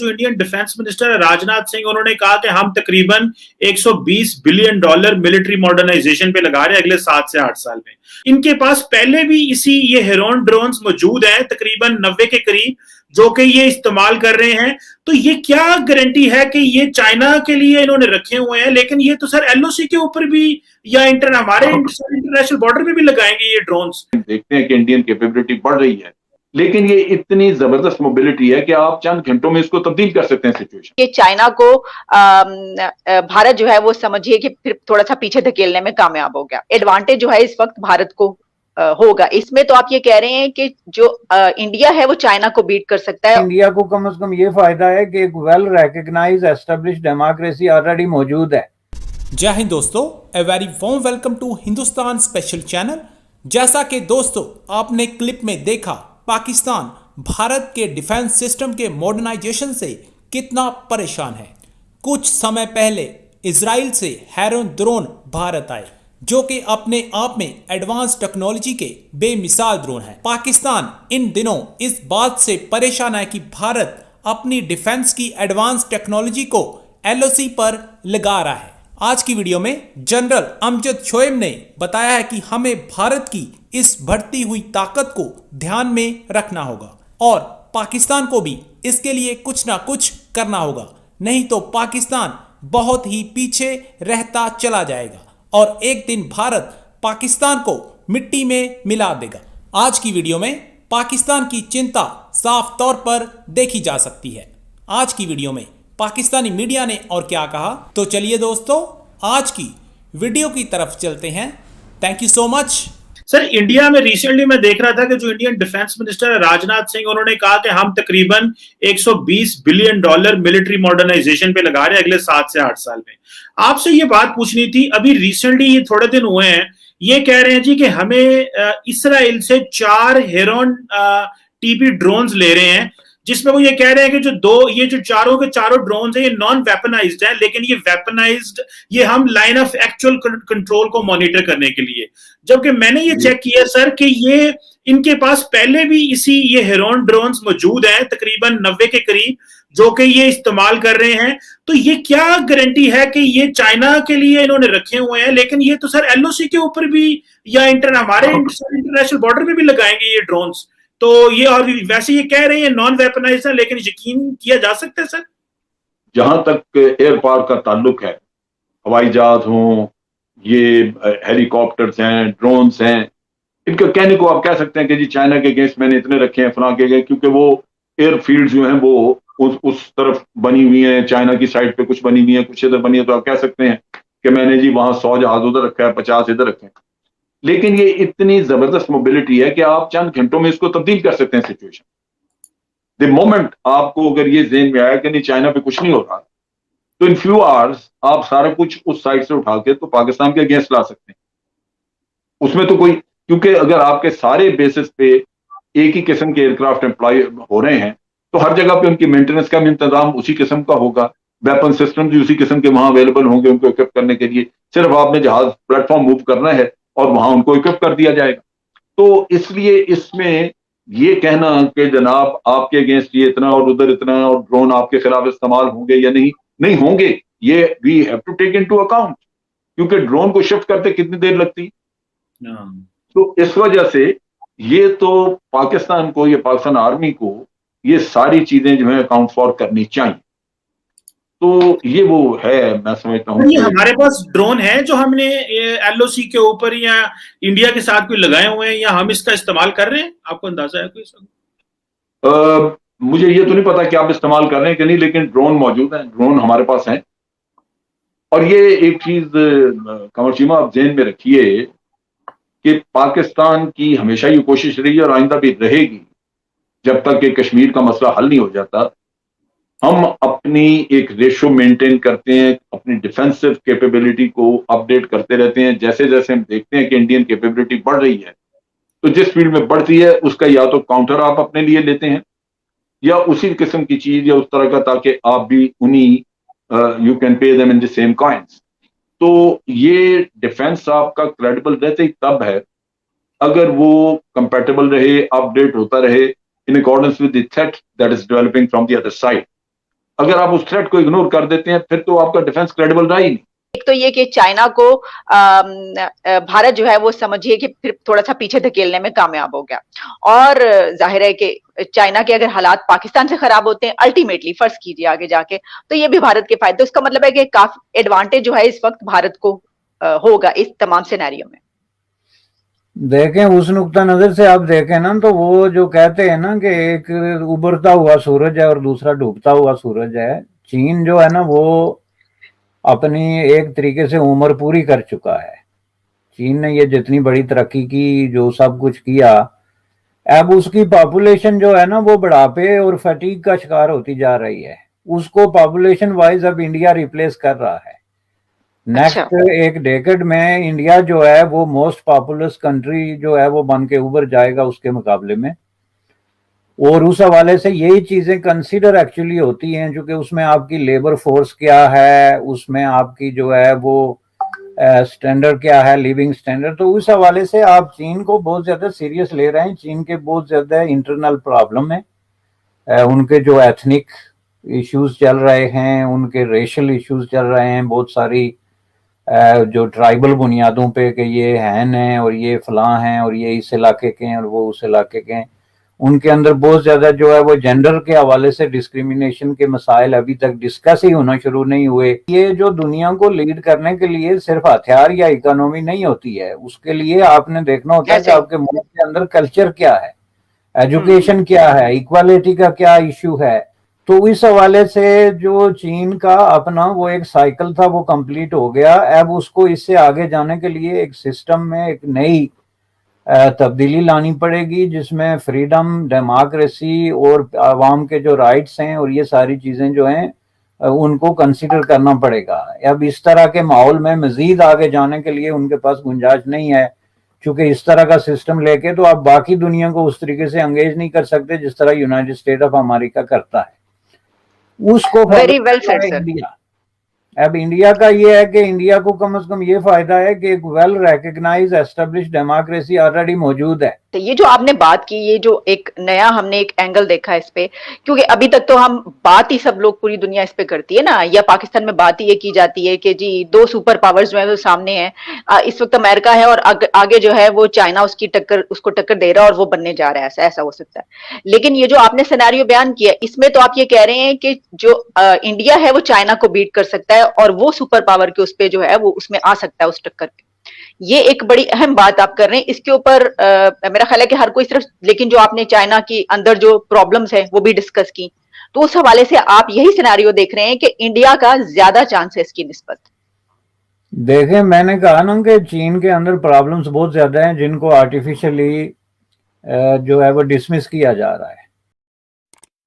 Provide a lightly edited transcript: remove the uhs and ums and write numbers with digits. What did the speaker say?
जो Indian defence minister Rajnath Singh, उन्होंने कहा कि हम तकरीबन 120 बिलियन डॉलर मिलिट्री मॉडर्नाइजेशन पे लगा रहे हैं अगले 7 से 8 साल में। इनके पास पहले भी ये हेरोन ड्रोन्स मौजूद हैं तकरीबन 90 के करीब, जो कि ये इस्तेमाल कर रहे हैं। तो ये क्या गारंटी है कि ये चाइना के लिए इन्होंने रखे हुए हैं, लेकिन ये तो सर एलओसी के ऊपर भी या हमारे इंटरनेशनल बॉर्डर पे भी लगाएंगे ये ड्रोन्स। देखते हैं कि इंडियन कैपेबिलिटी बढ़ रही है, लेकिन ये इतनी जबरदस्त मोबिलिटी है कि आप चंद घंटों में इसको तब्दील कर सकते हैं सिचुएशन। कि चाइना को भारत जो है वो समझिए कि फिर थोड़ा सा पीछे धकेलने में कामयाब हो गया। एडवांटेज जो है इस वक्त भारत को होगा इसमें। तो आप ये कह रहे हैं कि जो इंडिया है वो चाइना को बीट कर सकता है। इंडिया को कम से कम ये फायदा है कि एक well recognised established democracy already मौजूद है। जय हिंद दोस्तों, a very warm welcome to Hindustan special channel. जैसा कि दोस्तों आपने क्लिप में देखा, पाकिस्तान भारत के डिफेंस सिस्टम के मॉडर्नाइजेशन से कितना परेशान है। कुछ समय पहले इजराइल से हेरोन ड्रोन भारत आए, जो कि अपने आप में एडवांस टेक्नोलॉजी के बेमिसाल ड्रोन हैं। पाकिस्तान इन दिनों इस बात से परेशान है कि भारत अपनी डिफेंस की एडवांस टेक्नोलॉजी को एलओसी पर लगा रहा है। आज की वीडियो में जनरल अमजद शोएब ने बताया है कि हमें भारत की इस बढ़ती हुई ताकत को ध्यान में रखना होगा और पाकिस्तान को भी इसके लिए कुछ ना कुछ करना होगा, नहीं तो पाकिस्तान बहुत ही पीछे रहता चला जाएगा और एक दिन भारत पाकिस्तान को मिट्टी में मिला देगा। आज की वीडियो में पाकिस्तान की चिंता साफ तौर पर देखी जा सकती है। आज की वीडियो में पाकिस्तानी मीडिया ने और क्या कहा, तो चलिए दोस्तों आज की वीडियो की तरफ चलते हैं। Thank you so much. Sir, India में रिसेंटली मैं देख रहा था कि जो Indian defence minister Rajnath Singh, उन्होंने कहा कि हम तकरीबन 120 बिलियन डॉलर मिलिट्री मॉडर्नाइजेशन पे लगा रहे हैं अगले 7 से 8 साल में। आपसे ये बात पूछनी थी, अभी रिसेंटली ये थोड़े दिन हुए हैं, ये कह रहे हैं जी कि हमें इसराइल से 4 हेरोन टीपी ड्रोन्स ले रहे हैं, जिसमें वो ये कह रहे हैं कि ये जो चारों के चारों ड्रोन्स हैं ये नॉन वेपनाइज्ड है, लेकिन ये वेपनाइज्ड, ये हम लाइन ऑफ एक्चुअल कंट्रोल को मॉनिटर करने के लिए। जबकि मैंने ये चेक किया सर कि ये इनके पास पहले भी ये हेरोन ड्रोन्स मौजूद हैं तकरीबन 90 के करीब, जो कि ये इस्तेमाल कर रहे हैं। तो ये क्या गारंटी है कि ये चाइना के लिए इन्होंने रखे हुए हैं, लेकिन ये तो सर एलओसी के ऊपर भी या हमारे इंटरनेशनल बॉर्डर पे भी लगाएंगे ये ड्रोन्स। तो ये और वैसे ये कह रहे हैं नॉन वेपनाइज्ड है, लेकिन यकीन किया जा सकता है सर? जहां तक एयर पावर का ताल्लुक है, हवाई जहाज हों, ये हेलीकॉप्टर्स हैं, ड्रोन्स हैं, इनका कहने को आप कह सकते हैं कि जी चाइना के अगेंस्ट मैंने इतने रखे हैं फलां के गए, क्योंकि वो एयरफील्ड जो हैं वो उस तरफ बनी हुई हैं, चाइना की साइड पे कुछ बनी हुई है, कुछ इधर बनी है। तो आप कह सकते हैं कि मैंने जी वहां 100 जहाज उधर रखा है, 50 इधर रखे हैं। लेकिन ये इतनी जबरदस्त मोबिलिटी है कि आप चंद घंटों में इसको तब्दील कर सकते हैं सिचुएशन। द मोमेंट आपको अगर ये ज़हन में आया कि नहीं चाइना पे कुछ नहीं हो रहा, तो इन फ्यू आवर्स आप सारा कुछ उस साइड से उठा के तो पाकिस्तान के अगेंस्ट ला सकते हैं। उसमें तो कोई, क्योंकि अगर आपके सारे बेसिस पे एक ही किस्म के एयरक्राफ्ट एम्प्लॉय हो रहे हैं, तो हर जगह पे उनकी मेंटेनेंस का भी इंतजाम उसी किस्म का होगा, वेपन सिस्टम भी उसी किस्म के वहां अवेलेबल होंगे उनको इक्विप करने के लिए। सिर्फ आपने जहाज प्लेटफॉर्म मूव करना है और वहां उनको इक्विप कर दिया जाएगा। तो इसलिए इसमें ये कहना कि जनाब आपके अगेंस्ट ये इतना और उधर इतना और ड्रोन आपके खिलाफ इस्तेमाल होंगे या नहीं होंगे, ये we have to take into account, क्योंकि ड्रोन को शिफ्ट करते कितनी देर लगती। तो इस वजह से ये तो पाकिस्तान को, ये पाकिस्तान आर्मी को ये सारी चीजें जो है अकाउंट फॉर करनी चाहिए। तो ये वो है, मैं समझता हूँ। ये हमारे पास ड्रोन है जो हमने एलओसी के ऊपर या इंडिया के साथ कोई लगाए हुए हैं, या हम इसका इस्तेमाल कर रहे हैं, आपको अंदाजा है कोई? मुझे ये तो नहीं पता कि आप इस्तेमाल कर रहे हैं कि नहीं, लेकिन ड्रोन मौजूद है, ड्रोन हमारे पास हैं। और ये एक चीज कमर चीमा आप ज़हन में रखिए कि पाकिस्तान की हमेशा ये कोशिश रही है और आइंदा भी रहेगी, जब तक कि कश्मीर का मसला हल नहीं हो जाता, हम अपनी एक रेशो मेंटेन करते हैं, अपनी डिफेंसिव कैपेबिलिटी को अपडेट करते रहते हैं। जैसे जैसे हम देखते हैं कि इंडियन कैपेबिलिटी बढ़ रही है, तो जिस फील्ड में बढ़ती है उसका या तो काउंटर आप अपने लिए लेते हैं या उसी किस्म की चीज या उस तरह का, ताकि आप भी उन्हीं you can pay them in the same coins. तो ये डिफेंस आपका क्रेडिबल रहते ही तब है अगर वो कंपैटिबल रहे, अपडेट होता रहे in accordance with the threat that is developing from the other side. अगर आप उस थ्रेट को इग्नोर कर देते हैं फिर तो आपका डिफेंस क्रेडिबल रहा ही नहीं। एक तो ये कि चाइना को भारत जो है वो समझिए कि फिर थोड़ा सा पीछे धकेलने में कामयाब हो गया। और जाहिर है कि चाइना के अगर हालात पाकिस्तान से खराब होते हैं अल्टीमेटली, फर्ज कीजिए आगे जाके, तो ये भी भारत के फायदे। उसका मतलब है कि काफी एडवांटेज जो है इस वक्त भारत को होगा इस तमाम सिनेरियो में। देखें उस नुक्ता नजर से आप देखें ना, तो वो जो कहते हैं ना कि एक उभरता हुआ सूरज है और दूसरा डूबता हुआ सूरज है। चीन जो है ना वो अपनी एक तरीके से उम्र पूरी कर चुका है। चीन ने ये जितनी बड़ी तरक्की की, जो सब कुछ किया, अब उसकी पॉपुलेशन जो है ना वो बुढ़ापे और फटीग का शिकार होती जा रही है। उसको पॉपुलेशन वाइज अब इंडिया रिप्लेस कर रहा है। नेक्स्ट एक डेकेड में इंडिया जो है वो मोस्ट पॉपुलस कंट्री जो है वो बन के उभर जाएगा उसके मुकाबले में। और उस हवाले से यही चीजें कंसीडर एक्चुअली होती हैं, क्योंकि उसमें आपकी लेबर फोर्स क्या है, उसमें आपकी जो है वो स्टैंडर्ड क्या है, लिविंग स्टैंडर्ड। तो उस हवाले से आप चीन को बहुत ज्यादा सीरियस ले रहे हैं। चीन के बहुत ज्यादा इंटरनल प्रॉब्लम है, उनके जो एथनिक इश्यूज चल रहे हैं, उनके रेशल इश्यूज चल रहे हैं, बहुत सारी जो ट्राइबल बुनियादों पे कि ये हैन हैं और ये फलां हैं और ये इस इलाके के हैं और वो उस इलाके के हैं। उनके अंदर बहुत ज्यादा जो है वो जेंडर के हवाले से डिस्क्रिमिनेशन के मसाइल अभी तक डिस्कस ही होना शुरू नहीं हुए। ये जो दुनिया को लीड करने के लिए सिर्फ हथियार या इकोनॉमी नहीं होती है, उसके लिए आपने देखना होता है कि आपके मुल्क के अंदर कल्चर क्या है, एजुकेशन क्या है, इक्वालिटी का क्या इश्यू है। तो इस हवाले से जो चीन का अपना वो एक साइकिल था वो कंप्लीट हो गया। अब उसको इससे आगे जाने के लिए एक सिस्टम में एक नई तब्दीली लानी पड़ेगी, जिसमें फ्रीडम, डेमोक्रेसी और आवाम के जो राइट्स हैं और ये सारी चीजें जो हैं उनको कंसीडर करना पड़ेगा। अब इस तरह के माहौल में मजीद आगे जाने के लिए उनके पास गुंजाइश नहीं है, क्योंकि इस तरह का सिस्टम लेके तो आप बाकी दुनिया को उस तरीके से एंगेज नहीं कर सकते जिस तरह यूनाइटेड स्टेट ऑफ अमेरिका करता है। उसको very well said sir. India, अब इंडिया का ये है कि इंडिया को कम से कम ये फायदा है कि एक well recognised established democracy already मौजूद है। तो ये जो आपने बात की, ये जो एक नया हमने एक एंगल देखा इस पे, क्योंकि अभी तक तो हम बात ही सब लोग पूरी दुनिया इस पे करती है ना, या पाकिस्तान में बात ही ये की जाती है कि जी दो सुपर पावर्स जो है वो सामने हैं। इस वक्त अमेरिका है और आगे जो है वो चाइना उसको टक्कर दे रहा है और वो बनने जा रहा है, ऐसा हो सकता है। लेकिन ये जो आपने सिनेरियो बयान किया, इसमें तो आप ये कह रहे हैं कि जो इंडिया है वो चाइना को बीट कर सकता है और वो सुपर पावर के उस पे जो है वो उसमें आ सकता है, उस टक्कर पे। ये एक बड़ी अहम बात आप कर रहे हैं। इसके ऊपर मेरा ख्याल है कि हर कोई सिर्फ, लेकिन जो आपने चाइना की अंदर जो प्रॉब्लम्स है वो भी डिस्कस की, तो उस हवाले से आप यही सिनेरियो देख रहे हैं कि इंडिया का ज्यादा चांस है इसकी निस्बत। देखें, मैंने कहा ना कि चीन के अंदर प्रॉब्लम्स बहुत ज्यादा हैं जिनको आर्टिफिशियली जो है वो डिसमिस किया जा रहा है।